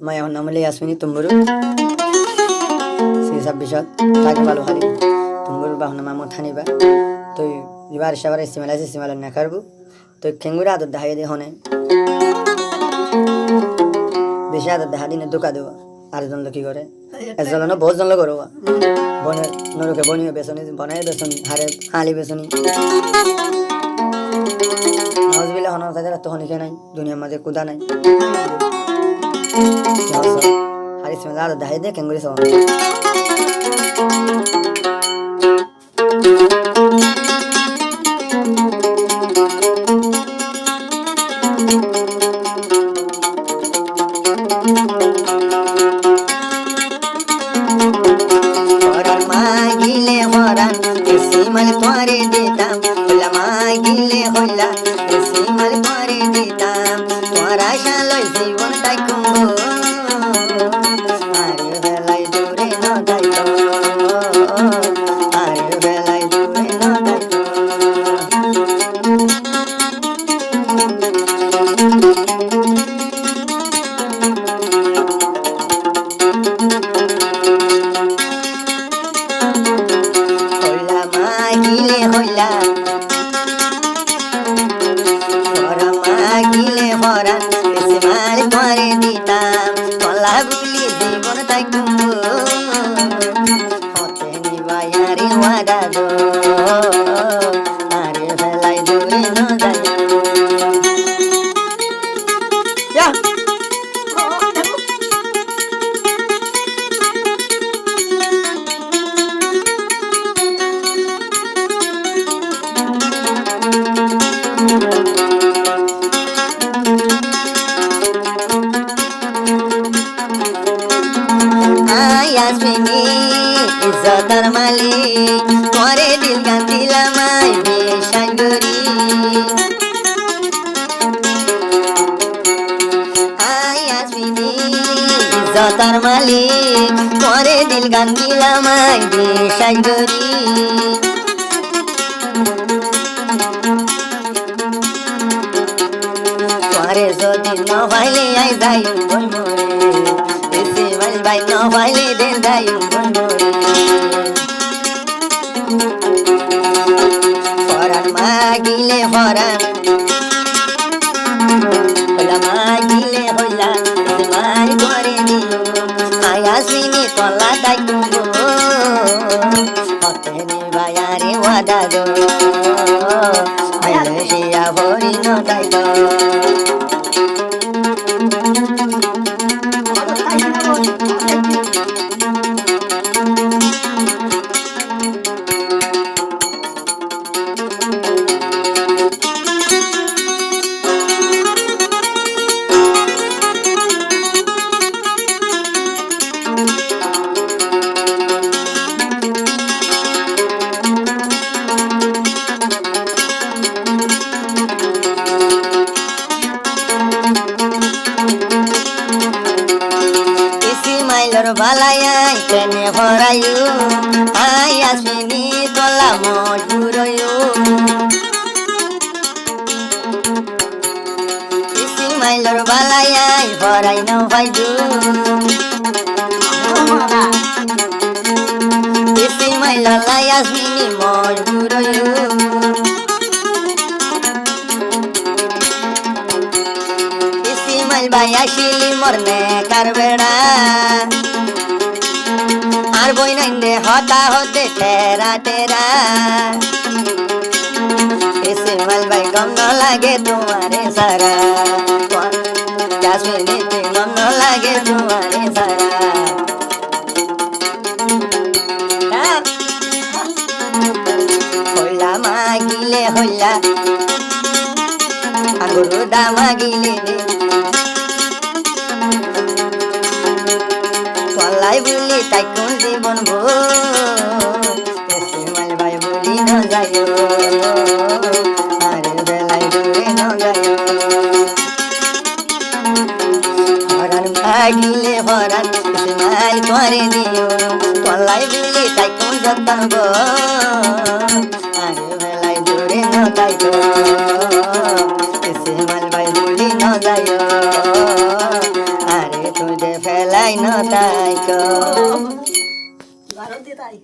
মায়া নাম হলে আসমিনি তুমবুরু সেই 26 তাকে ভালো খালি তুমবুরু বাহনা মামু থানিবা তুই এবার সবার ইস্তেমাল আছে ইস্তেমাল না করবো তুই খেঙ্গুরা আদর দেখাই দে হনে বেশি আদর দেখা দিনে দোকা দেওয়া আরেকজন লোক কি করে একজন না বহুত জন লোক করবা বনের নরকে বনিয়ে বেসনি বনায় বেসনি হারে আলি বেসনি নাউজুবিল্লাহ হন তাদের তো হনিকে নাই দুনিয়ার মাঝে কুদা নাই হারিস মেলা আদর দেখাই দে খেঙ্গুরি সব মাগিলে হরান সিমাল তোরে দিতাম ওলা মাগিলে হইলা সিমাল তোরে দিতাম তোরা শালই জীবন তাইকুম আরে বেলায় দূরে ন যাইতো আরে বেলায় দূরে ন যাইতো মাগিলে হইলা ওরা মাগিলে হরা ইসমাল তোরে দিতাম কলা গুলি জীবন তাই কুম্ভ হতে নিবায়ারে ওয়াদা দো আরে বেলায় দূরে ন যাই আসমিনি ইজ্জতার মালিক তোরে দিল গান দিলাম আই বেশাঙ্গরি আই আসমিনি ইজ্জতার মালিক তোরে দিল গান দিলাম আই বেশাঙ্গরি তোরে যদি ন পাইলে আই যাই বলমরে ভাই ন পাইলে দেন যাই বলমরে ফরান মাগিলে ফরান হইলা মাগিলে হইলা মার করে দিল আয়াসিনি কলা তাই কুম্ভ হতে নিবায়ারে ওয়াদা দো আইলে শিয়া ভরি ন তাই তো মাইলর বালায়াই কেনে ভরায়ু আই আসমিনি তোলা মজুরয়ু ইসি মাইলর বালায়াই ভরাই ন ভাইজু ইসি মাইলর লাই আসমিনি মজুরয়ু ভাই আসিলি মরনে কারবেড়া আর বই নাইন্দে হতা হতে টেরা টেরা ইসমাইল ভাই গম ন লাগে তোমারে সারা কাশ্মীরিতে গম ন লাগে তোমারে সারা হইলা মাগিলে হইলা আগুরু দা মাগিলে কলাই বুলি তাই কোন জীবন ভোল ভাই বলি ন যায় আরে বেলায় দূরে ন যায় হরান মাগিলে হরান ইসমাইল করে দিও কলাই বুলি তাই কোন যতন গো আরে বেলায় দূরে ন যায় ইসমাইল ভাই বলি ন যায় আরে খুঁজে ফেলাই নতাই কো ভারত দিয়ে তাই